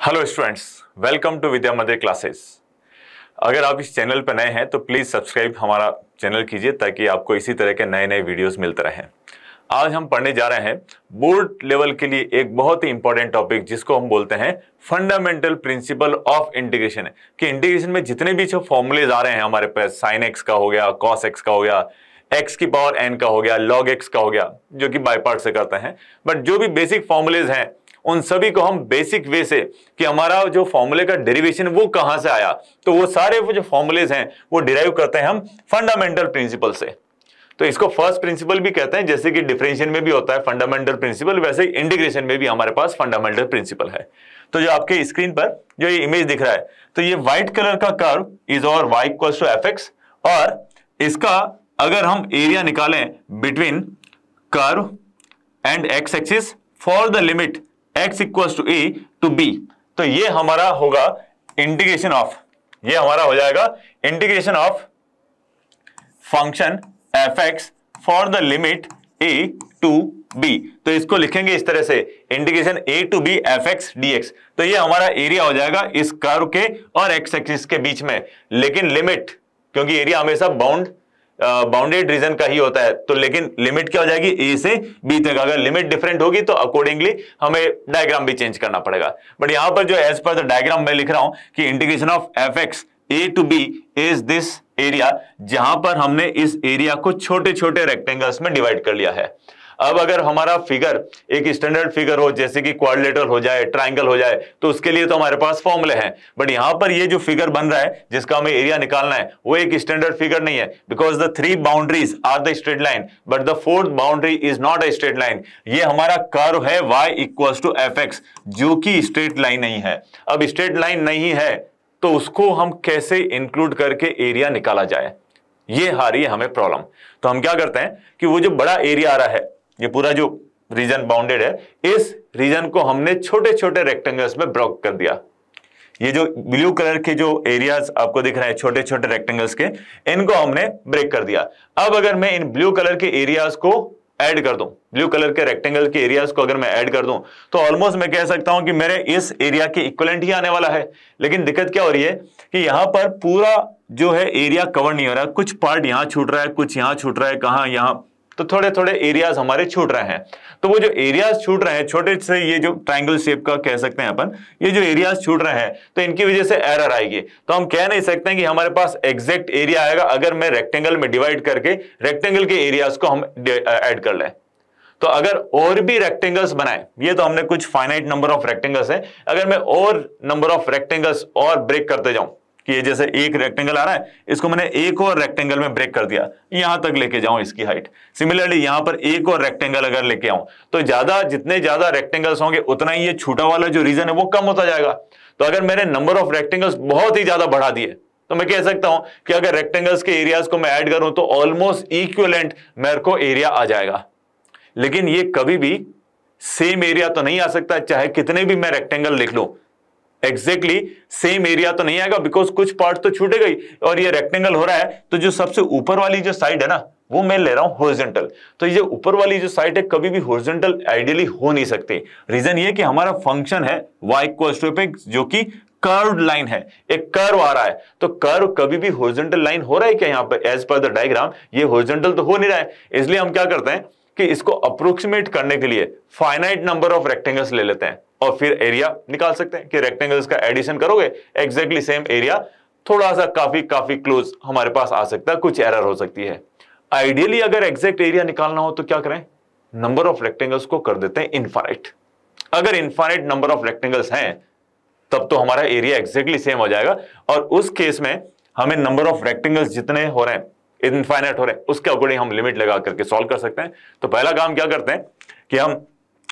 Hello students, welcome to विद्या मंदिर classes. अगर आप इस चैनल पर नए हैं तो प्लीज़ सब्सक्राइब हमारा चैनल कीजिए ताकि आपको इसी तरह के नए नए वीडियोस मिलते रहें। आज हम पढ़ने जा रहे हैं बोर्ड लेवल के लिए एक बहुत ही इंपॉर्टेंट टॉपिक जिसको हम बोलते हैं फंडामेंटल प्रिंसिपल ऑफ इंटीग्रेशन। कि इंटीग्रेशन में जितने भी जो फॉर्मूलेज आ रहे हैं हमारे पास, साइन एक्स का हो गया, कॉस एक्स का हो गया, एक्स की पावर एन का हो गया, लॉग एक्स का हो गया, जो कि बाय पार्ट से करते हैं, बट जो भी बेसिक फॉर्मूलेज हैं उन सभी को हम बेसिक वे से कि हमारा जो फॉर्मूले का डेरिवेशन वो कहां से आया, तो वो सारे वो जो फॉर्मूलेज हैं वो डिराइव करते हैं हम फंडामेंटल प्रिंसिपल से। तो इसको फर्स्ट प्रिंसिपल भी कहते हैं, जैसे कि डिफरेंशियल में भी होता है फंडामेंटल प्रिंसिपल, वैसे ही इंटीग्रेशन में भी हमारे पास फंडामेंटल प्रिंसिपल है। तो जो आपके स्क्रीन पर जो ये इमेज दिख रहा है, तो ये व्हाइट कलर का कर्व इज और y equals to F X, और इसका अगर हम एरिया निकालें between curve and X axis for the limit x equals to a to b, तो ये हमारा होगा इंटीग्रेशन ऑफ, ये हमारा हो जाएगा integration of function f(x) for the limit a to b। तो इसको लिखेंगे इस तरह से, integration a to b f(x) dx। तो ये हमारा एरिया हो जाएगा इस कर्व के और x एक्सिस के बीच में, लेकिन लिमिट, क्योंकि एरिया हमेशा बाउंडेड रीजन का ही होता है, तो लेकिन लिमिट क्या हो जाएगी a से b तक। अगर लिमिट डिफरेंट होगी तो अकॉर्डिंगली हमें डायग्राम भी चेंज करना पड़ेगा। बट यहां पर जो एज पर द डायग्राम मैं लिख रहा हूं कि integration of f(x) a to b is this area, जहां पर हमने इस एरिया को छोटे छोटे रेक्टेंगल्स में डिवाइड कर लिया है। अब अगर हमारा फिगर एक स्टैंडर्ड फिगर हो, जैसे कि क्वाड्रिलेटरल हो जाए, ट्राइंगल हो जाए, तो उसके लिए तो हमारे पास फॉर्मूले हैं, बट यहां पर ये जो फिगर बन रहा है जिसका हमें एरिया निकालना है वो एक स्टैंडर्ड फिगर नहीं है, because the three boundaries are the straight line but the fourth boundary is not a straight line. ये हमारा कर्व है y equals to F X, जो कि स्ट्रेट लाइन नहीं है। अब स्ट्रेट लाइन नहीं है तो उसको हम कैसे इंक्लूड करके एरिया निकाला जाए, ये आ रही है हमें प्रॉब्लम। तो हम क्या करते हैं कि वो जो बड़ा एरिया आ रहा है, ये पूरा जो रीजन बाउंडेड है, इस रीजन को हमने छोटे छोटे रेक्टेंगल्स में ब्रेक कर दिया। ये जो ब्लू कलर के जो एरियाज आपको दिख रहे हैं छोटे छोटे रेक्टेंगल्स के, इनको हमने ब्रेक कर दिया। अब अगर मैं इन ब्लू कलर के एरियाज को ऐड कर दूं, ब्लू कलर के रेक्टेंगल के एरियाज को अगर मैं ऐड कर दूं, तो ऑलमोस्ट मैं कह सकता हूं कि मेरे इस एरिया के इक्विवेलेंट ही आने वाला है। लेकिन दिक्कत क्या हो रही है कि यहां पर पूरा जो है एरिया कवर नहीं हो रहा है, कुछ पार्ट यहां छूट रहा है, कुछ यहां छूट रहा है, कहां यहां, तो थोड़े थोड़े एरियाज हमारे छूट रहे हैं। तो वो जो एरियाज छूट रहे हैं छोटे से, ये जो ट्राइंगल शेप का कह सकते हैं अपन, ये जो एरियाज छूट रहे हैं तो इनकी वजह से एरर आएगी। तो हम कह नहीं सकते कि हमारे पास एग्जैक्ट एरिया आएगा अगर मैं रेक्टेंगल में डिवाइड करके रेक्टेंगल के एरियाज को हम ऐड कर लें। तो अगर और भी रेक्टेंगल्स बनाए, ये तो हमने कुछ फाइनाइट नंबर ऑफ रेक्टेंगल्स है, अगर मैं और नंबर ऑफ रेक्टेंगल्स और ब्रेक करते जाऊं, कि ये जैसे एक रेक्टेंगल आ रहा है, इसको मैंने एक और रेक्टेंगल में ब्रेक कर दिया, यहां तक लेके जाऊं इसकी हाइट, सिमिलरली यहां पर एक और रेक्टेंगल अगर लेके आऊं, तो जितने ज्यादा रेक्टेंगल्स होंगे उतना ही ये छोटा वाला जो रीजन है वो कम होता जाएगा। तो अगर मैंने नंबर ऑफ रेक्टेंगल्स बहुत ही ज्यादा बढ़ा दिए, तो मैं कह सकता हूं कि अगर रेक्टेंगल्स के एरियाज को मैं ऐड करूं तो ऑलमोस्ट इक्विवेलेंट मेरे को एरिया आ जाएगा। लेकिन ये कभी भी सेम एरिया तो नहीं आ सकता, चाहे कितने भी मैं रेक्टेंगल लिख लूं, एग्जैक्टली सेम एरिया तो नहीं आएगा, बिकॉज कुछ पार्ट तो छूटेगा ही। और ये रेक्टेंगल हो रहा है तो जो सबसे ऊपर वाली जो साइड है ना, वो मैं ले रहा हूं हॉरिजॉन्टल। तो ये ऊपर वाली जो साइड है कभी भी हॉरिजॉन्टल आइडियली हो नहीं सकती। रीजन ये कि हमारा फंक्शन है y equals to F X, जो कि कर्व्ड लाइन है, एक कर्व आ रहा है, तो कर्व कभी भी हॉरिजॉन्टल लाइन हो रहा है क्या? यहाँ पर एज पर द डायग्राम ये हॉरिजॉन्टल तो हो नहीं रहा है। इसलिए हम क्या करते हैं कि इसको अप्रोक्सीमेट करने के लिए फाइनाइट नंबर ऑफ रेक्टेंगल्स ले लेते हैं और फिर एरिया निकाल सकते हैं कि रेक्टेंगल्स का एडिशन करोगे एग्जैक्टली सेम एरिया, थोड़ा सा काफी क्लोज हमारे पास आ सकता है, कुछ एरर हो सकती है। आइडियली अगर एग्जैक्ट एरिया निकालना हो तो क्या करें, नंबर ऑफ रेक्टेंगल्स को कर देते हैं इनफाइनाइट। अगर इनफाइनाइट नंबर ऑफ रेक्टेंगल्स हैं तब तो हमारा एरिया एग्जैक्टली सेम हो जाएगा, और उस केस में हमें नंबर ऑफ रेक्टेंगल्स जितने हो रहे हैं, इनफाइनाइट हो रहे हैं, उसके अकॉर्डिंग हम लिमिट लगा करके सॉल्व कर सकते हैं। तो पहला काम क्या करते हैं कि हम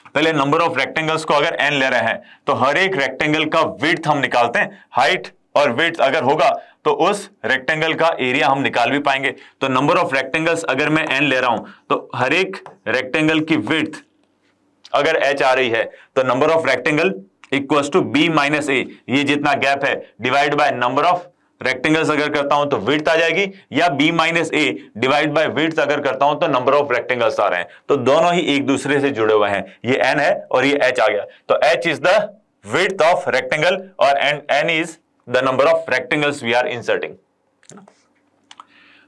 पहले नंबर ऑफ रेक्टेंगल्स को अगर n ले रहे हैं तो हर एक रेक्टेंगल का विड्थ हम निकालते हैं। हाइट और विड्थ अगर होगा तो उस रेक्टेंगल का एरिया हम निकाल भी पाएंगे। तो नंबर ऑफ रेक्टेंगल्स अगर मैं n ले रहा हूं तो हर एक रेक्टेंगल की विड्थ अगर h आ रही है तो number of rectangle equals to b minus a, ये जितना गैप है, divide by number of rectangles अगर करता हूं तो विड्थ आ जाएगी, या b minus A divide by width अगर करता हूं तो नंबर ऑफ रेक्टेंगल्स आ रहे हैं। तो दोनों ही एक दूसरे से जुड़े हुए हैं, ये n है और ये h आ गया। तो h is the width of rectangle और n is the number of rectangles we are inserting।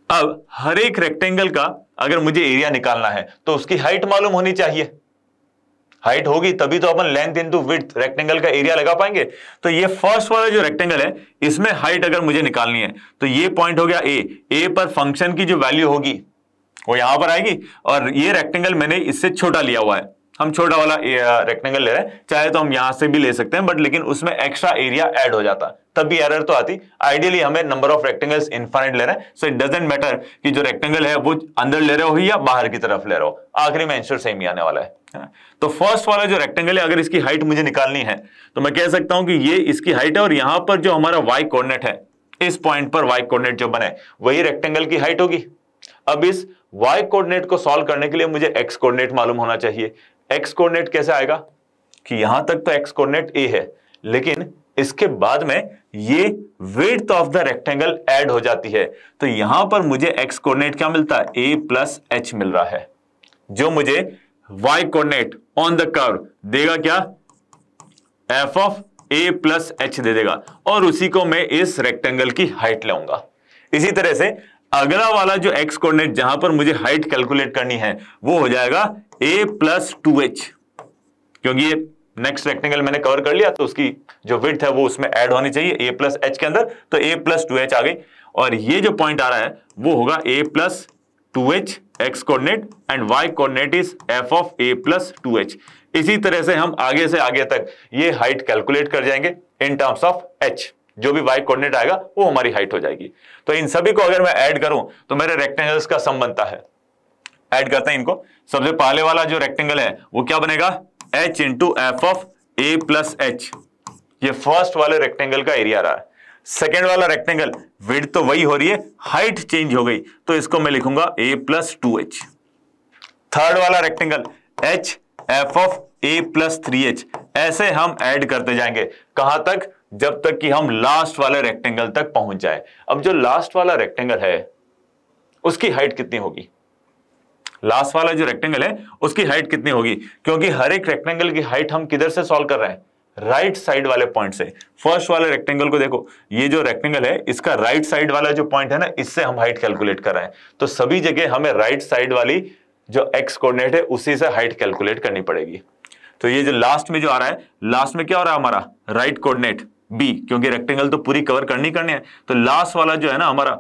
अब हर एक रेक्टेंगल का अगर मुझे एरिया निकालना है तो उसकी हाइट मालूम होनी चाहिए। हाइट होगी तभी तो अपन लेंथ इनटू विड्थ रेक्टेंगल का एरिया लगा पाएंगे। तो ये फर्स्ट वाला जो रेक्टेंगल है इसमें हाइट अगर मुझे निकालनी है तो ये पॉइंट हो गया ए पर फंक्शन की जो वैल्यू होगी वो यहां पर आएगी, और ये रेक्टेंगल मैंने इससे छोटा लिया हुआ है, हम छोटा वाला रेक्टेंगल ले रहे हैं, चाहे तो हम यहां से भी ले सकते हैं बट लेकिन उसमें एक्स्ट्रा एरिया ऐड हो जाता, तब भी एरर तो आती। आइडियली हमें नंबर ऑफ रेक्टेंगल्स इनफाइनाइट ले रहे हैं, सो इट डजंट मैटर कि जो रेक्टेंगल है वो अंदर ले रहे हो या बाहर की तरफ ले रहे हो, आखिरी में आंसर सेम ही आने वाला है। तो फर्स्ट वाला जो रेक्टेंगल है अगर इसकी हाइट मुझे निकालनी है तो मैं कह सकता हूं कि ये इसकी हाइट है, और यहां पर जो हमारा वाई कोऑर्डिनेट है, इस पॉइंट पर वाई कोऑर्डिनेट जो बने वही रेक्टेंगल की हाइट होगी। अब इस वाई कोऑर्डिनेट को सॉल्व करने के लिए मुझे एक्स कोऑर्डिनेट मालूम होना चाहिए। एक्स कोऑर्डिनेट कैसे आएगा कि यहां तक तो एक्स कोऑर्डिनेट ए है, लेकिन इसके बाद में ये width of the rectangle add हो जाती है, तो यहां पर मुझे एक्स कोऑर्डिनेट क्या मिलता है, ए प्लस एच मिल रहा है, जो मुझे Y coordinate on the curve देगा क्या, F of A plus H दे देगा, और उसी को मैं इस रेक्टेंगल की हाइट लाऊंगा। इसी तरह से अगला वाला जो एक्स कोऑर्डिनेट जहां पर मुझे हाइट कैलकुलेट करनी है वो हो जाएगा a प्लस 2h, क्योंकि ये नेक्स्ट रेक्टेंगल मैंने कवर कर लिया तो उसकी जो विड्थ है वो उसमें ऐड होनी चाहिए a प्लस एच के अंदर, तो a प्लस 2h आ गई, और ये जो पॉइंट आ रहा है वो होगा a plus 2h x coordinate and y coordinate is f of a plus 2h। इसी तरह से हम आगे से आगे तक ये हाइट कैलकुलेट कर जाएंगे इन टर्म्स ऑफ h, जो भी y कोऑर्डिनेट आएगा वो हमारी हाइट हो जाएगी। तो इन सभी को अगर मैं ऐड करूं तो मेरे रेक्टेंगल्स का सम बनता है। ऐड करते हैं इनको। सबसे पहले वाला जो रेक्टेंगल है वो क्या बनेगा, h into F of A plus H, ये फर्स्ट वाले रेक्टेंगल का एरिया रहा है। सेकेंड वाला रेक्टेंगल विड्थ तो वही हो रही है, हाइट चेंज हो गई, तो इसको मैं लिखूंगा a प्लस 2h। थर्ड वाला rectangle h F of a plus 3h। ऐसे हम ऐड करते जाएंगे, कहां तक, जब तक कि हम लास्ट वाले रेक्टेंगल तक पहुंच जाए। अब जो लास्ट वाला रेक्टेंगल है उसकी हाइट कितनी होगी, लास्ट वाला जो रेक्टेंगल है उसकी हाइट कितनी होगी, क्योंकि हर एक रेक्टेंगल की हाइट हम किधर से सॉल्व कर रहे हैं, राइट साइड वाले पॉइंट से। फर्स्ट वाले रेक्टेंगल को देखो, ये जो रेक्टेंगल है इसका राइट साइड वाला जो पॉइंट है ना, इससे हम हाइट कैलकुलेट कर रहे हैं, तो सभी जगह हमें राइट साइड वाली जो एक्स कोऑर्डिनेट है उसी से हाइट कैलकुलेट करनी पड़ेगी। तो ये जो लास्ट में जो आ रहा है, लास्ट में क्या हो रहा है हमारा, राइट कोऑर्डिनेट बी, क्योंकि रेक्टेंगल तो पूरी कवर करनी है, तो लास्ट वाला जो है ना हमारा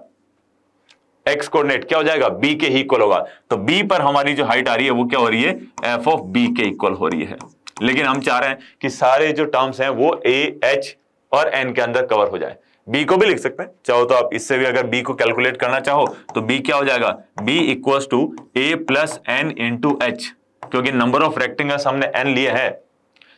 एक्स कोऑर्डिनेट क्या हो जाएगा, बी के ही इक्वल होगा। तो बी पर हमारी जो हाइट आ रही है वो क्या हो रही है, एफ ऑफ बी के इक्वल हो रही है। लेकिन हम चाह रहे हैं कि सारे जो टर्म्स हैं वो ए, एच और एन के अंदर कवर हो जाए। बी को भी लिख सकते हैं, चाहो तो आप इससे भी अगर बी को कैलकुलेट करना चाहो तो बी क्या हो जाएगा, B equals to A plus N into H, क्योंकि नंबर ऑफ रेक्टेंगल्स हमने एन लिए हैं,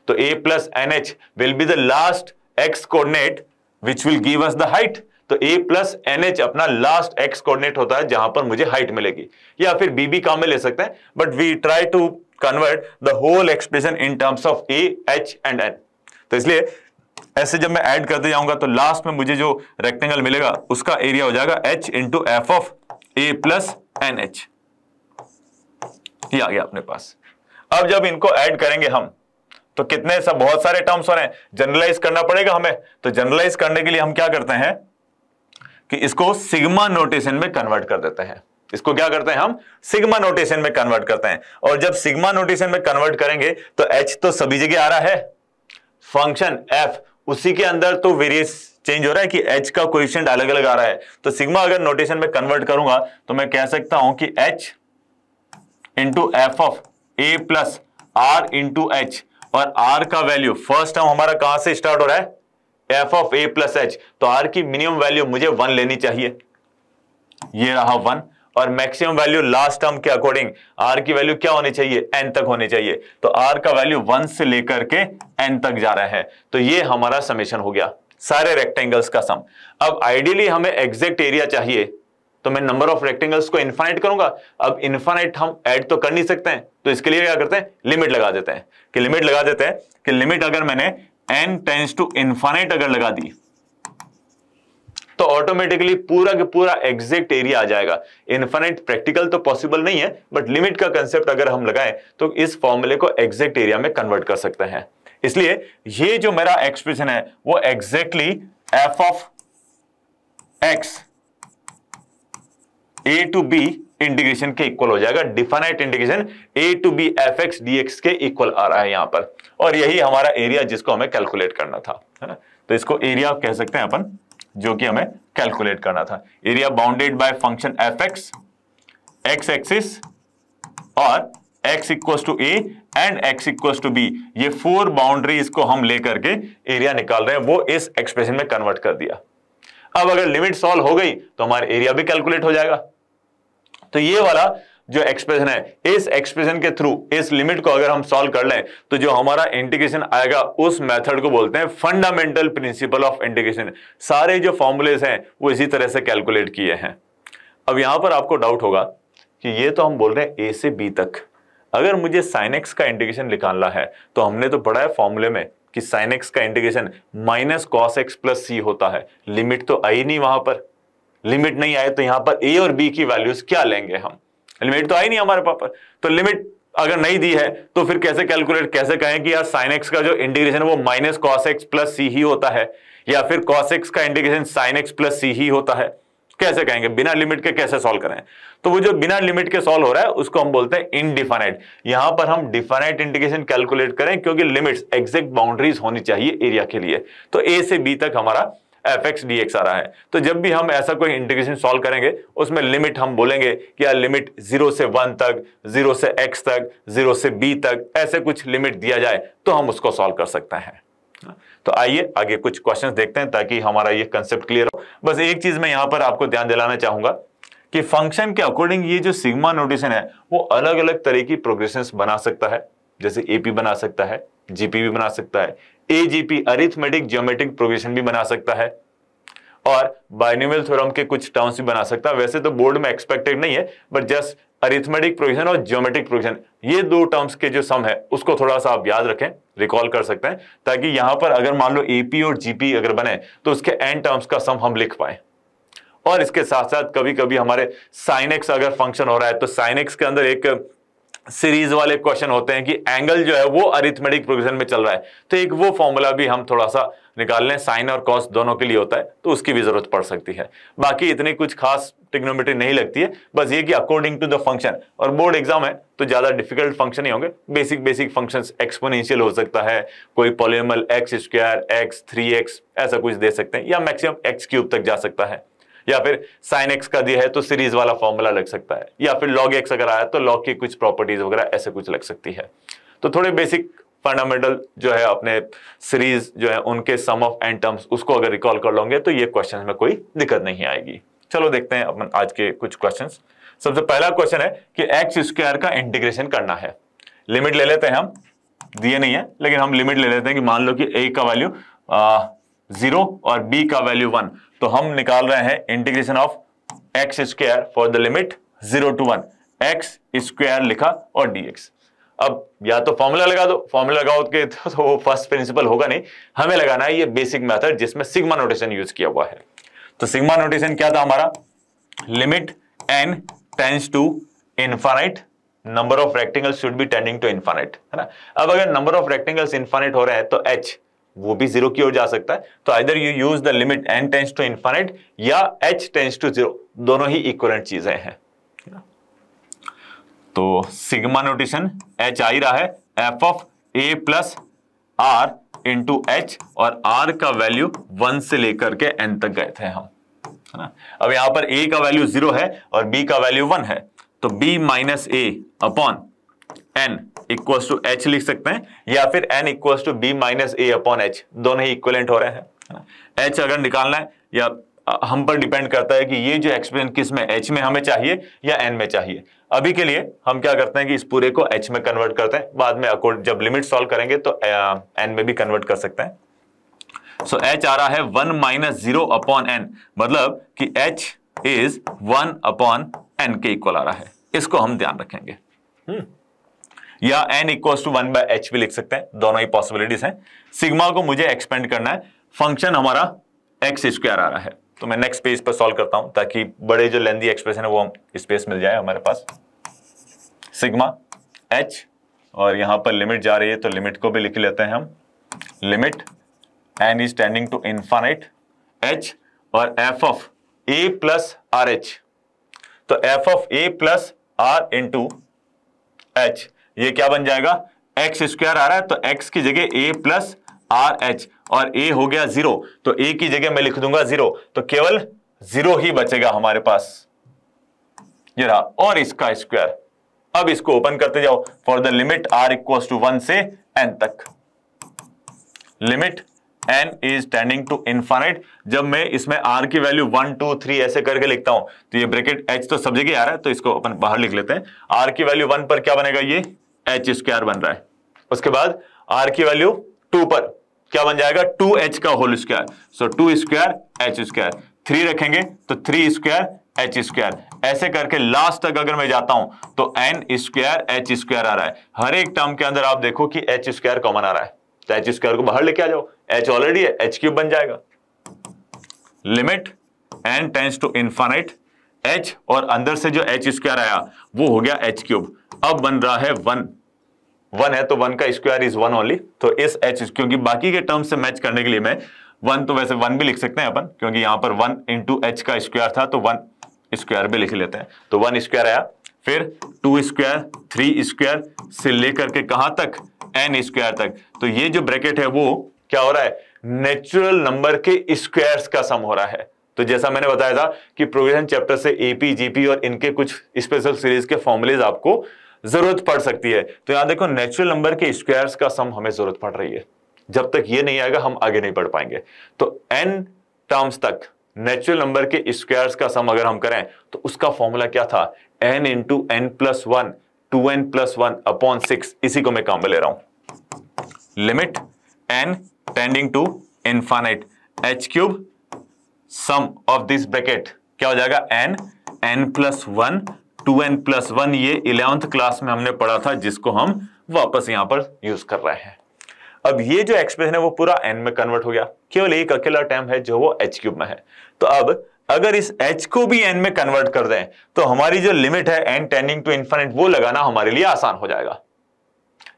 तो A plus N H will be the last X coordinate which will give us the height. तो a प्लस एन एच अपना last X coordinate होता है जहां पर मुझे हाइट मिलेगी, या फिर b भी काम में ले सकते हैं, but we try to convert the whole expression in terms of a, h and n। तो इसलिए ऐसे जब मैं ऐड करते जाऊंगा तो लास्ट में मुझे जो रेक्टेंगल मिलेगा उसका एरिया हो जाएगा h into F of a plus N H. ये आ गया अपने पास। अब जब इनको ऐड करेंगे हम तो कितने सब बहुत सारे टर्म्स हो रहे हैं, जनरलाइज करना पड़ेगा हमें। तो जनरलाइज करने के लिए हम क्या करते हैं कि इसको सिग्मा नोटेशन में कन्वर्ट कर देते हैं। इसको क्या करते हैं हम, सिग्मा नोटेशन में कन्वर्ट करते हैं, और जब सिग्मा नोटेशन में कन्वर्ट करेंगे तो h तो सभी जगह आ रहा है, फंक्शन f उसी के अंदर तो वेरियस चेंज हो रहा है कि h का कोएफिशिएंट अलग अलग आ रहा है। तो सिग्मा अगर नोटेशन में कन्वर्ट करूंगा तो मैं कह सकता हूं कि h into F of a plus R into H, और r का वैल्यू फर्स्ट टर्म हमारा कहां से स्टार्ट हो रहा है, F of A plus H, तो r की मिनिमम वैल्यू मुझे 1 लेनी चाहिए, ये रहा 1, और मैक्सिमम वैल्यू लास्ट टर्म के अकॉर्डिंग r की वैल्यू क्या होनी चाहिए, n तक होनी चाहिए। तो r का वैल्यू 1 से लेकर के n तक जा रहा है, तो ये हमारा समेशन हो गया सारे रेक्टेंगल्स का सम। अब आइडियली हमें एग्जैक्ट एरिया चाहिए, तो मैं नंबर ऑफ रेक्टेंगल्स को इनफाइनाइट करूंगा। अब इनफाइनाइट हम ऐड तो कर नहीं सकते हैं, तो इसके लिए क्या करते हैं, लिमिट लगा देते हैं कि लिमिट लगा देते हैं कि लिमिट अगर मैंने n टेंड्स टू इनफाइनाइट अगर लगा दी तो ऑटोमेटिकली पूरा के पूरा एग्जैक्ट एरिया आ जाएगा। इनफाइनाइट प्रैक्टिकल तो पॉसिबल नहीं है, बट लिमिट का कंसेप्ट अगर हम लगाएं तो इस फॉर्मूले को एग्जैक्ट एरिया में कन्वर्ट कर सकते हैं। इसलिए ये जो मेरा एक्सप्रेशन है वो exactly F of X A to B integration के इक्वल हो जाएगा। Definite integration A to B F X D X के इक्वल आ रहा है यहां पर, और यही हमारा एरिया जिसको हमें कैलकुलेट करना था, है ना। तो इसको एरिया कह सकते हैं अपन, जो कि हमें कैलकुलेट करना था। Area bounded by function F X, X axis और x equals to A and x equals to B, ये 4 बाउंड्रीज को हम लेकर के एरिया निकाल रहे हैं, वो इस एक्सप्रेशन में कन्वर्ट कर दिया। अब अगर लिमिट सॉल्व हो गई तो हमारा एरिया भी कैलकुलेट हो जाएगा। तो ये वाला जो एक्सप्रेशन है, इस एक्सप्रेशन के थ्रू इस लिमिट को अगर हम सॉल्व कर लें तो जो हमारा इंटीग्रेशन आएगा उस मेथड को बोलते हैं फंडामेंटल प्रिंसिपल ऑफ इंटीग्रेशन। सारे जो फॉर्मूलेज हैं वो इसी तरह से कैलकुलेट किए हैं। अब यहां पर आपको डाउट होगा कि ये तो हम बोल रहे हैं ए से बी तक, अगर मुझे sin x का इंटीग्रेशन निकालना है तो हमने तो पढ़ा है फॉर्मूले में कि sin x का integration minus cos x plus c होता है। लिमिट तो आई नहीं, वहां पर लिमिट नहीं आए तो यहां पर a और b की वैल्यूज क्या लेंगे हम, लिमिट तो आई नहीं हमारे पास पर। तो लिमिट अगर नहीं दी है तो फिर कैसे कैलकुलेट, कैसे कहें कि यार sin x का जो इंटीग्रेशन वो minus cos x plus c ही होता है, या फिर cos x का integration sin x plus c ही होता है, कैसे कहेंगे? बिना लिमिट के कैसे सॉल्व करें? तो वो जो बिना लिमिट के सॉल्व हो रहा है उसको हम बोलते हैं इनडिफाइनाइट। यहां पर हम डिफाइनाइट इंटीग्रेशन कैलकुलेट करें क्योंकि लिमिट्स एग्जैक्ट बाउंड्रीज होनी चाहिए एरिया के लिए। तो ए से बी तक हमारा एफ एक्स डी एक्स आ रहा है। तो जब भी हम ऐसा कोई इंटीग्रेशन सॉल्व करेंगे उसमें लिमिट हम बोलेंगे कि यार लिमिट 0 से 1 तक, 0 से x तक, 0 से b तक, ऐसे कुछ लिमिट दिया जाए तो हम उसको सॉल्व कर सकते हैं। तो आइए आगे कुछ क्वेश्चंस देखते हैं ताकि हमारा ये कंसेप्ट क्लियर हो। बस एक चीज मैं यहां पर आपको ध्यान दिलाना चाहूंगा कि फंक्शन के अकॉर्डिंग ये जो सिग्मा नोटेशन है वो अलग अलग तरह की प्रोग्रेशंस बना सकता है। जैसे एपी बना सकता है, जीपी भी बना सकता है, एजीपी अरिथमेटिक ज्योमेट्रिक प्रोग्रेशन भी बना सकता है, और बाइनोमियल थ्योरम के कुछ टर्म्स भी बना सकता है। वैसे तो बोर्ड में एक्सपेक्टेड नहीं है, बट जस्ट अरिथमेटिक प्रोग्रेशन और ज्योमेट्रिक प्रोग्रेशन, ये 2 टर्म्स के जो सम है उसको थोड़ा सा आप याद रखें, रिकॉल कर सकते हैं, ताकि यहां पर अगर मान लो एपी और जीपी अगर बने तो उसके एन टर्म्स का सम हम लिख पाए। और इसके साथ साथ कभी कभी हमारे sin x अगर फंक्शन हो रहा है तो sin x के अंदर एक सीरीज वाले क्वेश्चन होते हैं कि एंगल जो है वो अरिथमेटिक प्रोग्रेशन में चल रहा है, तो एक वो फॉर्मूला भी हम थोड़ा सा निकाल लें, साइन और कॉस दोनों के लिए होता है, तो उसकी भी जरूरत पड़ सकती है। बाकी इतनी कुछ खास ट्रिग्नोमेट्री नहीं लगती है, बस ये कि अकॉर्डिंग टू द फंक्शन, और बोर्ड एग्जाम है तो ज्यादा डिफिकल्ट फंक्शन ही होंगे, बेसिक फंक्शंस, एक्सपोनेंशियल हो सकता है, कोई polynomial x square, x 3x ऐसा कुछ दे सकते हैं, या मैक्सिमम x क्यूब तक जा सकता है, या फिर sin x का दिया है तो सीरीज वाला फॉर्मूला लग सकता है, या फिर log x अगर आया तो log की कुछ प्रॉपर्टीज वगैरह ऐसे कुछ लग सकती है। तो थोड़े बेसिक फंडामेंटल जो है अपने सीरीज जो है उनके सम ऑफ एन टर्म्स उसको अगर रिकॉल कर लोगे तो ये क्वेश्चन में कोई दिक्कत नहीं आएगी। चलो देखते हैं अपन आज के कुछ क्वेश्चंस। सबसे पहला क्वेश्चन है कि एक्स स्क्वायर का इंटीग्रेशन करना है। लिमिट ले लेते हैं हम, दिए नहीं है लेकिन हम लिमिट ले लेते हैं कि मान लो कि a का वैल्यू 0 और b का वैल्यू 1, तो हम निकाल रहे हैं integration of x square for the limit 0 to 1, x square लिखा और dx। अब या तो फॉर्मूला लगा दो, फॉर्मूला लगाओ के तो वो फर्स्ट प्रिंसिपल होगा नहीं, हमें लगाना है ये बेसिक मेथड जिसमें सिग्मा नोटेशन यूज किया हुआ है। तो सिग्मा नोटेशन क्या था हमारा? Limit n tends to infinite, number of rectangles should be tending to infinite, है ना। अब अगर नंबर ऑफ रेक्टेंगल्स इनफाइनाइट हो रहे हैं तो h वो भी 0 की ओर जा सकता है, तो either you use the limit n tends to infinite या h टेंड्स टू 0, दोनों ही इक्विवेलेंट चीजें हैं। तो सिग्मा नोटेशन h आ ही रहा है f of a plus r into H, और r का वैल्यू 1 से लेकर के n तक गए थे हम, है ना। अब यहां पर a का वैल्यू 0 है और b का वैल्यू 1 है, तो b minus a upon n equals to h लिख सकते हैं, या फिर n equals to b minus a upon h, दोनों ही इक्विवेलेंट हो रहे हैं, है ना। h अगर निकालना है या हम पर डिपेंड करता है कि ये जो एक्सप्रेशन किस में, h में हमें चाहिए या n में चाहिए। अभी के लिए हम क्या करते हैं कि इस पूरे को h में कन्वर्ट करते हैं, बाद में जब लिमिट सॉल्व करेंगे तो n में भी कन्वर्ट कर सकते हैं। सो h आ रहा है 1 माइनस 0 अपॉन n, मतलब कि h इज 1 अपॉन n के इक्वल आ रहा है, इसको हम ध्यान रखेंगे। या n equals to 1 by h भी लिख सकते हैं, दोनों ही पॉसिबिलिटीज हैं। सिग्मा को मुझे एक्सपेंड करना है, फंक्शन हमारा एक्स स्क्वायर आ रहा है, तो मैं नेक्स्ट पेज पर सॉल्व करता हूं ताकि बड़े जो लेंदी एक्सप्रेशन है वो स्पेस मिल जाए हमारे पास। सिग्मा h, और यहां पर लिमिट जा रही है तो लिमिट को भी लिख लेते हैं हम, limit n is tending to infinite h और f of a plus R H. तो f of a plus R into H, ये क्या बन जाएगा, एक्स स्क्वायर आ रहा है तो x की जगह a प्लस आर एच और a हो गया 0, तो a की जगह मैं लिख दूंगा 0, तो केवल 0 ही बचेगा हमारे पास, ये रहा, और इसका स्क्वायर। अब इसको ओपन करते जाओ for the limit r equals to 1 से n तक। Limit n is tending to infinite, जब मैं इसमें r की वैल्यू 1 2 3 ऐसे करके लिखता हूं तो ये ब्रैकेट h तो सब जगह आ रहा है, तो इसको अपन बाहर लिख लेते हैं। r की वैल्यू 1 पर क्या बनेगा, ये h स्क्वायर बन रहा है। उसके बाद r की वैल्यू 2 पर क्या बन जाएगा, 2h का होल स्क्वायर, सो 2 स्क्वायर h स्क्वायर। 3 रखेंगे तो 3 स्क्वायर h स्क्वायर, ऐसे करके लास्ट तक अगर मैं जाता हूं तो n स्क्वायर h स्क्वायर आ रहा है। हर एक टर्म के अंदर आप देखो कि h स्क्वायर कॉमन आ रहा है, तो h स्क्वायर को बाहर लेके आ जाओ, h ऑलरेडी है, h क्यूब बन जाएगा। Limit n tends to infinite h और अंदर से जो h स्क्वायर आया वो हो गया h क्यूब। अब बन रहा है 1 है तो 1 का स्क्वायर इज 1 ओनली, तो इस h, क्योंकि बाकी के टर्म से मैच करने के लिए मैं 1 तो वैसे 1 भी लिख सकते हैं अपन, क्योंकि यहां पर 1 इंटू h का स्क्वायर था तो 1 स्क्वायर भी लिख लेते हैं, तो 1 स्क्वायर आया, फिर 2 स्क्वायर 3 स्क्वायर से लेकर के कहां तक, n स्क्वायर तक। तो ये जो ब्रैकेट है वो क्या हो रहा है, नेचुरल नंबर के स्क्वायर्स का सम हो रहा है। तो जैसा मैंने बताया था कि प्रोग्रेशन चैप्टर से एपी जीपी और इनके कुछ स्पेशल सीरीज के फॉर्मूलेज आपको जरूरत पड़ सकती है, तो यहां देखो नेचुरल नंबर के स्क्वायर्स का सम हमें जरूरत पड़ रही है। जब तक ये नहीं आएगा हम आगे नहीं बढ़ पाएंगे। तो n टर्म्स तक नेचुरल नंबर के स्क्वायर्स का सम अगर हम करें तो उसका फॉर्मूला क्या था, n into n plus 1 2n plus 1 upon 6, इसी को मैं काम में ले रहा हूं। Limit n tending to infinite h cube, sum of this bracket क्या हो जाएगा, n प्लस 1 2n प्लस 1, ये 11th क्लास में हमने पढ़ा था, जिसको हम वापस यहां पर यूज कर रहे हैं। अब ये जो एक्सप्रेशन है वो पूरा n में कन्वर्ट हो गया, केवल एक अकेला टर्म है जो वो h क्यूब में है। तो अब अगर इस h को भी n में कन्वर्ट कर दें तो हमारी जो लिमिट है n टेंडिंग टू इनफाइनाइट वो लगाना हमारे लिए आसान हो जाएगा।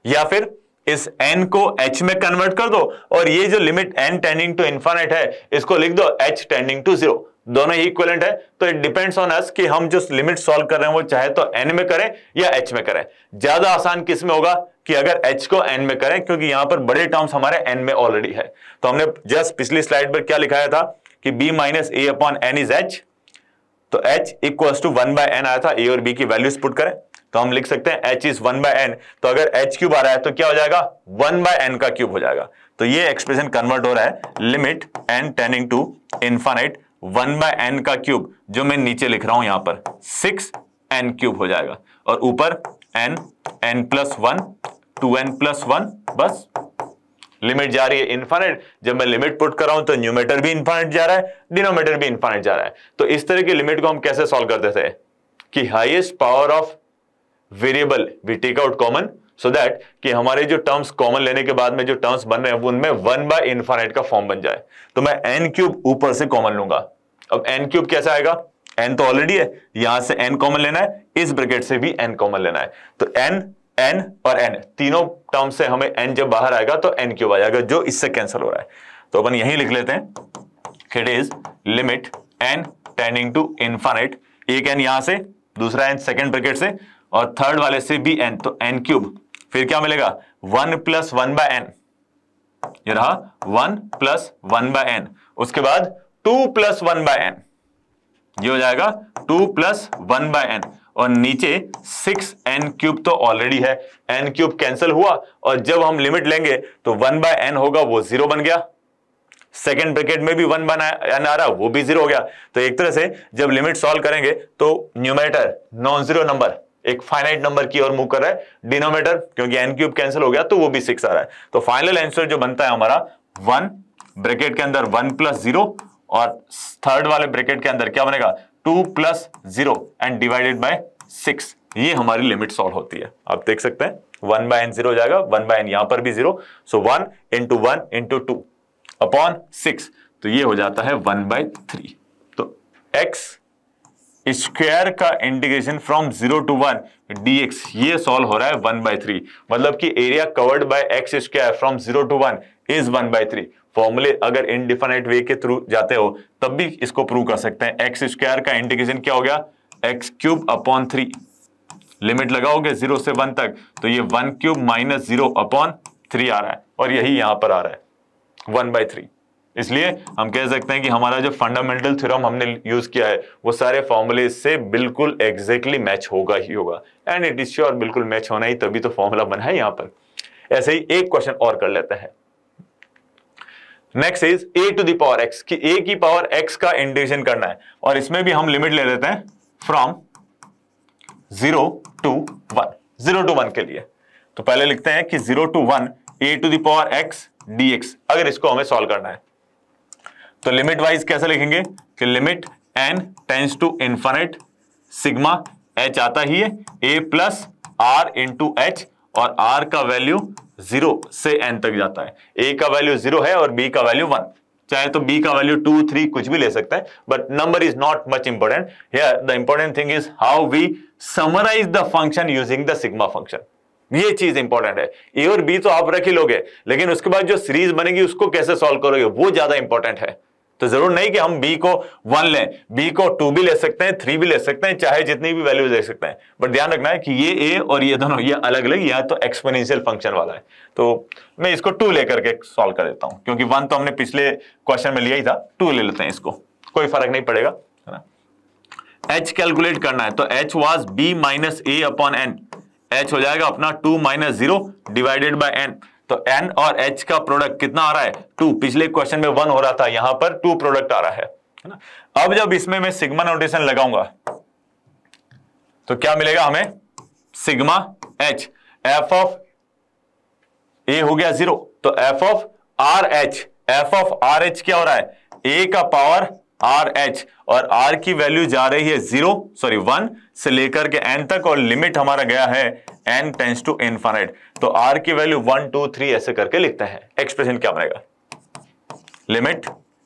या फिर इस n को h में कन्वर्ट कर दो और ये जो limit n tending to infinite है इसको लिख दो h टेंडिंग टू 0, दोनों ही इक्विवेलेंट है। तो इट डिपेंड्स ऑन अस कि हम जो लिमिट सॉल्व कर रहे हैं वो चाहे तो n में करें या h में करें। ज्यादा आसान किस में होगा कि अगर h को n में करें, क्योंकि यहां पर बड़े टर्म्स हमारे n में ऑलरेडी है। तो हमने जस्ट पिछली स्लाइड पर क्या लिखाया था कि b minus a upon n is h, तो h equals to 1 by n आया था, a और b की वैल्यूज पुट करें तो हम लिख सकते हैं h इज 1 बाय n, तो अगर h क्यूब आ रहा है तो क्या हो जाएगा, 1 बाय n का क्यूब हो जाएगा। तो ये एक्सप्रेशन कन्वर्ट हो रहा है, limit n tending to infinite 1 by n का क्यूब, जो मैं नीचे लिख रहा हूं यहां पर 6n क्यूब हो जाएगा, और ऊपर n प्लस 1 2n प्लस 1, बस लिमिट जा रही है इनफाइनाइट। जब मैं लिमिट पुट कर रहा हूं तो न्यूमेटर भी इनफाइनाइट जा रहा है, डिनोमिनेटर भी इनफाइनाइट जा रहा है। तो इस तरह की लिमिट को हम कैसे सॉल्व करते थे कि highest power of variable we take out common, so that कि हमारे जो टर्म्स कॉमन लेने के बाद में जो टर्म्स बन रहे हैं उनमें 1 बाय इनफाइनाइट का फॉर्म बन जाए। तो मैं n क्यूब ऊपर से कॉमन लूंगा। अब n क्यूब कैसे आएगा, n तो ऑलरेडी है, यहां से n कॉमन लेना है, इस ब्रैकेट से भी n कॉमन लेना है। तो n और n तीनों टर्म से हमें n जब बाहर आएगा तो n क्यूब आ जाएगा, जो इससे कैंसिल हो रहा है। तो अपन यही लिख लेते हैं कि it is limit n tending to infinite, एक n यहां से, दूसरा n सेकेंड ब्रैकेट से, और थर्ड वाले से भी n, तो n क्यूब, फिर क्या मिलेगा 1 प्लस 1 बाय n, ये रहा 1 प्लस 1 बाय n, उसके बाद 2 प्लस 1 बाय n, ये हो जाएगा 2 प्लस 1 बाय n, और नीचे 6n क्यूब तो ऑलरेडी है, n क्यूब कैंसिल हुआ, और जब हम लिमिट लेंगे तो 1 बाय n होगा, वो 0 बन गया। सेकेंड ब्रैकेट में भी 1 बाय n आ रहा, वो भी 0 हो गया। तो एक तरह से जब लिमिट सॉल्व करेंगे तो न्यूमरेटर नॉन जीरो नंबर एक फाइनाइट नंबर की ओर मूव कर रहा है, डिनोमिनेटर क्योंकि n क्यूब कैंसिल हो गया तो वो भी 6 आ रहा है। तो फाइनल आंसर जो बनता है हमारा 1 ब्रैकेट के अंदर 1 प्लस 0, और थर्ड वाले ब्रैकेट के अंदर क्या बनेगा 2 प्लस 0 एंड डिवाइडेड बाय 6, ये हमारी लिमिट सॉल्व होती है। आप देख सकते हैं 1 बाय n 0 हो जाएगा, 1 बाय n यहां पर भी 0, सो 1 इंटू 1 इंटू 2 अपॉन 6, तो ये हो जाता है 1 बाय 3। तो x स्क्वायर का इंटीग्रेशन फ्रॉम 0 टू 1 dx, ये सॉल्व हो रहा है 1 बाय 3, मतलब कि area covered by x square from 0 to 1 is 1/3। फॉर्मूले अगर इनडिफिनाइट वे के थ्रू जाते हो तब भी इसको प्रूव कर सकते हैं। एक्स स्क्वायर का इंटीग्रेशन क्या हो गया, x³/3। लिमिट लगाओगे 0 से 1 तक तो ये 1³ - 0/3 आ रहा है, और यही यहां पर आ रहा है 1/3। इसलिए हम कह सकते हैं कि हमारा जो फंडामेंटल थ्योरम हमने यूज किया है वो सारे फॉर्मूले से बिल्कुल एग्जैक्टली मैच होगा ही होगा, एंड इट इज श्योर बिल्कुल मैच होना ही तभी तो फॉर्मूला बना है यहां पर। ऐसे ही एक क्वेश्चन और कर लेते हैं। नेक्स्ट इज a⁴x कि a⁴x का इंटीग्रेशन करना है, और इसमें भी हम लिमिट ले लेते हैं फ्रॉम 0 to 1, 0 to 1 के लिए। तो पहले लिखते हैं कि 0 to 1 a⁴x dx। अगर इसको हमें सॉल्व करना है तो लिमिट वाइज कैसे लिखेंगे कि limit n tends to infinite sigma h आता ही है a plus r into H, और r का वैल्यू 0 से n तक जाता है। a का वैल्यू 0 है और b का वैल्यू 1, चाहे तो b का वैल्यू 2, 3 कुछ भी ले सकता है, but number is not much important here. The important thing is how we summarize the function using the sigma function. ये चीज इंपॉर्टेंट है। ए और बी तो आप रख ही लोगे, लेकिन उसके बाद जो सीरीज बनेगी उसको कैसे सॉल्व करोगे वो ज्यादा इंपॉर्टेंट है। तो जरूर नहीं कि हम b को 1 लें, b को 2 भी ले सकते हैं, 3 भी ले सकते हैं, चाहे जितनी भी वैल्यू ले सकते हैं, बट ध्यान रखना है कि ये a और ये दोनों ये अलग अलग, यह तो एक्सपोनेंशियल फंक्शन वाला है। तो मैं इसको 2 लेकर के सॉल्व कर देता हूं, क्योंकि 1 तो हमने पिछले क्वेश्चन में लिया ही था, 2 ले लेते हैं इसको, कोई फर्क नहीं पड़ेगा, है ना। h कैलकुलेट करना है तो h was b minus a/n, h हो जाएगा अपना 2 - 0 डिवाइडेड बाय n। तो n और h का प्रोडक्ट कितना आ रहा है 2, पिछले क्वेश्चन में 1 हो रहा था, यहां पर 2 प्रोडक्ट आ रहा है ना। अब जब इसमें मैं सिग्मा नोटेशन लगाऊंगा तो क्या मिलेगा हमें, sigma h f of a हो गया 0, तो f ऑफ r h क्या हो रहा है a का पावर RH, और r की वैल्यू जा रही है 1 से लेकर के n तक, और लिमिट हमारा गया है n टेंस टू इनफिनिट। तो r की वैल्यू 1, 2, 3 ऐसे करके लिखते हैं। एक्सप्रेशन क्या बनेगा, limit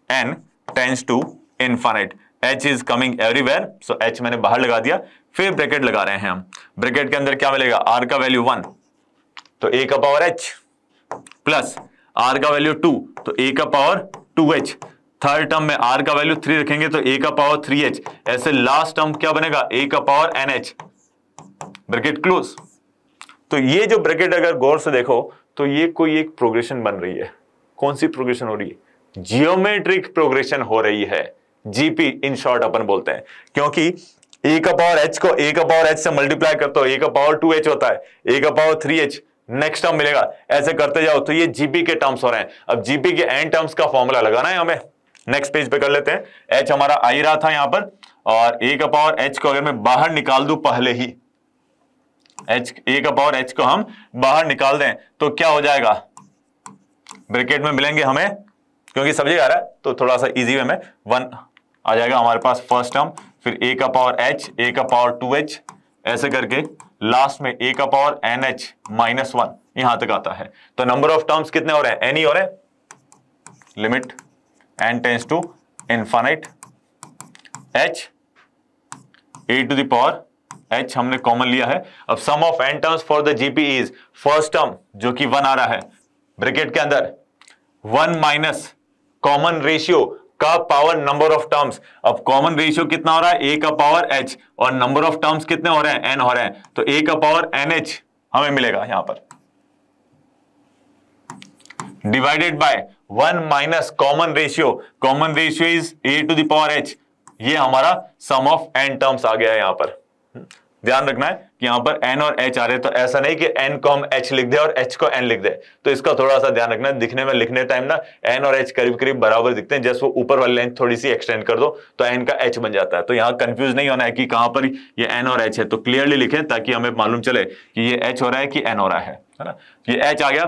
n tends to infinite, h is coming everywhere, so h मैंने बाहर लगा दिया, फिर ब्रैकेट लगा रहे हैं हम। ब्रैकेट के अंदर क्या मिलेगा, r का वैल्यू 1 तो a का पावर h, प्लस r का वैल्यू 2 तो a का पावर 2h, थर्ड टर्म में r का वैल्यू 3 रखेंगे तो a का पावर 3h, ऐसे लास्ट टर्म क्या बनेगा a का पावर nh, ब्रैकेट क्लोज। तो ये जो ब्रैकेट अगर गौर से देखो तो ये कोई एक प्रोग्रेशन बन रही है। कौन सी प्रोग्रेशन हो रही है, जियोमेट्रिक प्रोग्रेशन हो रही है, जीपी इन शॉर्ट अपन बोलते हैं, क्योंकि a का पावर h को a का पावर h से मल्टीप्लाई करते हो, a का पावर 2h होता है, a का पावर 3h, नेक्स्ट टर्म मिलेगा, ऐसे करते जाओ तो ये जीपी के टर्म्स हो रहे हैं। अब जीपी के एन टर्म्स का फॉर्मूला लगाना है हमें। नेक्स्ट पेज पे कर लेते हैं। h हमारा आई रहा था यहां पर, और a का पावर h को अगर मैं बाहर निकाल दूं पहले ही, a का पावर h को हम बाहर निकाल दें तो क्या हो जाएगा, ब्रैकेट में मिलेंगे हमें, क्योंकि सब्जेक्ट आ रहा है तो थोड़ा सा इजी वे में 1 आ जाएगा हमारे पास फर्स्ट टर्म, फिर a का पावर h, a का पावर 2h, ऐसे करके लास्ट में a का पावर nh -1 यहां तक आता है। तो नंबर ऑफ टर्म्स कितने हो रहे हैं, n ही हो रहे हैं। Limit n tends to infinite h a⁴h हमने कॉमन लिया है। अब sum of n terms for the GP is, first term जो कि 1 आ रहा है, ब्रैकेट के अंदर 1 माइनस कॉमन रेशियो का पावर नंबर ऑफ टर्म्स। अब कॉमन रेशियो कितना हो रहा है, a का पावर h, और नंबर ऑफ टर्म्स कितने हो रहे हैं, n हो रहे हैं, तो a का पावर nh हमें मिलेगा यहां पर, divided by 1 minus common ratio is a⁴h, ये हमारा सम ऑफ n टर्म्स आ गया है यहां पर। ध्यान रखना है कि यहां पर n और h आ रहे हैं, तो ऐसा नहीं कि n को हम h लिख दे और h को n लिख दे, तो इसका थोड़ा सा ध्यान रखना है। दिखने में लिखने टाइम ना n और h करीब करीब बराबर दिखते हैं, जैसे वो ऊपर वाली लाइन थोड़ी सी एक्सटेंड कर दो तो n का h बन जाता है। तो यहाँ कंफ्यूज नहीं होना है कि कहां पर ये n और h है, तो क्लियरली लिखें ताकि हमें मालूम चले कि ये h हो रहा है कि n हो रहा है ना। ये h आ गया,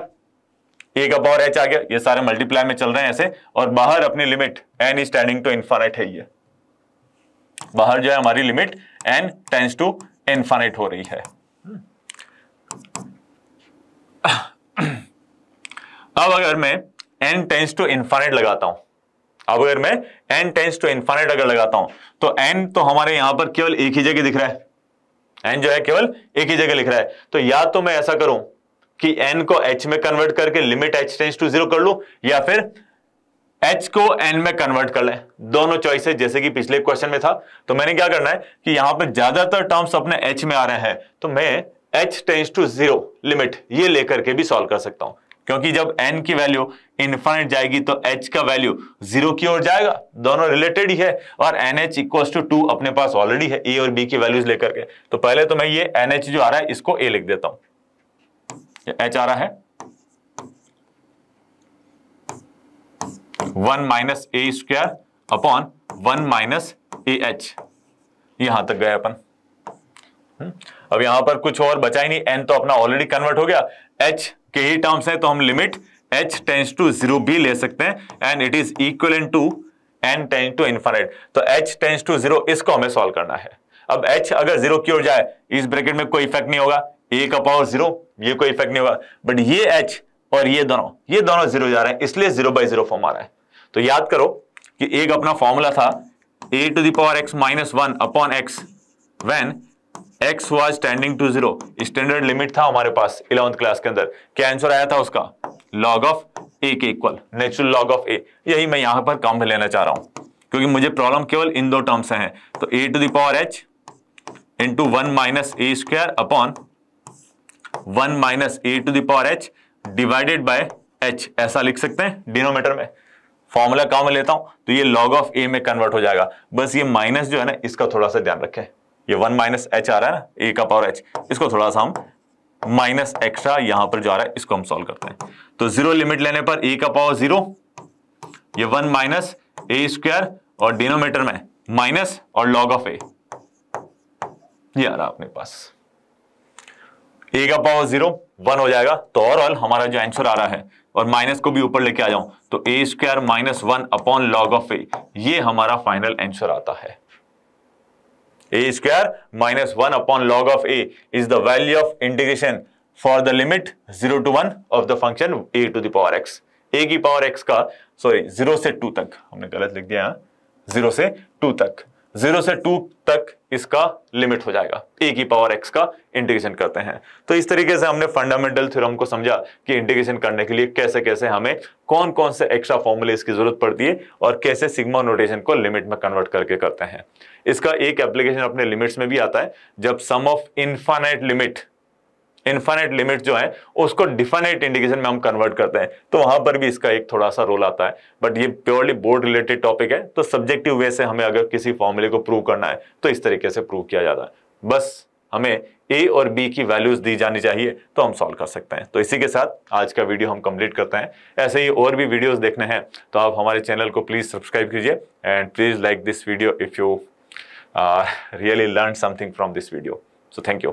a का पावर h आ गया, ये सारे मल्टीप्लाई में चल रहे हैं ऐसे, और बाहर अपनी limit n is tending to infinite है, ये बाहर जो है हमारी limit n tends to infinite हो रही है। अब अगर मैं n टेंस टू इनफिनिट लगाता हूं, अब अगर मैं n टेंस टू इनफिनिट अगर लगाता हूं तो n तो हमारे यहां पर केवल एक ही जगह दिख रहा है, n जो है केवल एक ही जगह लिख रहा है। तो या तो मैं ऐसा करूं कि n को h में कन्वर्ट करके लिमिट h टेंड्स टू 0 कर लूं, या फिर h को n में कन्वर्ट कर लें। दोनों चॉइसेस जैसे कि पिछले क्वेश्चन में था। तो मैंने क्या करना है कि यहां पर ज्यादातर टर्म्स अपने h में आ रहे हैं, तो मैं h टेंड्स टू 0 लिमिट ये लेकर के भी सॉल्व कर सकता हूं, क्योंकि जब n की वैल्यू इनफाइनाइट जाएगी तो h का वैल्यू 0 की ओर जाएगा। दोनों रिलेटेड ही है, और NH इक्वल्स टू 2 अपने पास ऑलरेडी है a और b की वैल्यूज लेकर के। तो पहले तो मैं ये NH जो आ रहा है इसको a लिख देता हूं। ये h आ रहा है 1 minus A square upon 1 minus AH। यहां तक गए अपन। अब यहां पर कुछ और बचा ही नहीं, n तो अपना ऑलरेडी कन्वर्ट हो गया, h के ही टर्म्स है तो हम लिमिट h टेंड्स टू 0 भी ले सकते हैं, and it is equivalent to n tends to infinite. तो h टेंड्स टू 0 इसको हमें सॉल्व करना है। अब h अगर 0 की ओर जाए इस ब्रैकेट में कोई इफेक्ट नहीं होगा, a का पावर 0 ये कोई इफेक्ट नहीं होगा, बट ये h और ये दोनों 0 जा रहे हैं, इसलिए 0/0 फॉर्म आ रहा है। तो याद करो कि एक अपना फॉर्मूला था a to the power x minus 1 upon x when x was tending to 0। Standard limit था हमारे पास 11th क्लास के अंदर। क्या आंसर आया था उसका? log ऑफ a के equal natural log of a। यही मैं यहां पर काम में लेना चाह रहा हूं, क्योंकि मुझे प्रॉब्लम केवल इन दो टर्म से है। तो a to the power h into 1 minus A square upon 1 minus A to the power h divided by h, ऐसा लिख सकते हैं डिनोमिनेटर में। फॉर्मूला काम में लेता हूं तो ये log ऑफ a में कन्वर्ट हो जाएगा। बस ये माइनस जो है ना इसका थोड़ा सा ध्यान रखें, ये 1 माइनस h आ रहा है ना, a का पावर h, इसको थोड़ा सा हम माइनस एक्स्ट्रा यहां पर जो आ रहा है इसको हम सॉल्व करते हैं। तो 0 लिमिट लेने पर a का पावर 0, ये 1 माइनस ए स्क्वायर और डिनोमिनेटर में माइनस और log ऑफ a, ये आ रहा अपने पास। a का पावर 0 1 हो जाएगा। तो ओवरऑल हमारा जो आंसर आ रहा है, और माइनस को भी ऊपर लेके आ जाऊं तो a square minus 1 upon log of a, ये हमारा फाइनल आंसर आता है। a square minus 1 upon log of a is the value of integration for the limit 0 to 1 of the function a to the power x। a की power x का 0 से 2 तक, हमने गलत लिख दिया, 0 से 2 तक, 0 से 2 तक इसका लिमिट हो जाएगा। a की पावर x का इंटीग्रेशन करते हैं। तो इस तरीके से हमने फंडामेंटल थ्योरम को समझा कि इंटीग्रेशन करने के लिए कैसे कैसे हमें कौन कौन से एक्स्ट्रा फॉर्मूलेस की जरूरत पड़ती है, और कैसे सिग्मा नोटेशन को लिमिट में कन्वर्ट करके करते हैं। इसका एक एप्लीकेशन अपने लिमिट्स में भी आता है, जब सम ऑफ इनफाइनाइट लिमिट जो है उसको डिफाइनाइट इंटीग्रेशन में हम कन्वर्ट करते हैं, तो वहां पर भी इसका एक थोड़ा सा रोल आता है। बट ये प्योरली बोर्ड रिलेटेड टॉपिक है, तो सब्जेक्टिव वे से हमें अगर किसी फॉर्मूले को प्रूव करना है तो इस तरीके से प्रूव किया जाता है। बस हमें a और b की वैल्यूज दी जानी चाहिए तो हम सॉल्व कर सकते हैं। तो इसी के साथ आज का वीडियो हम कंप्लीट करते हैं। ऐसे ही और भी वीडियोस देखने हैं तो आप हमारे चैनल को प्लीज सब्सक्राइब कीजिए, and please like this video if you really learned something from this video. So thank you.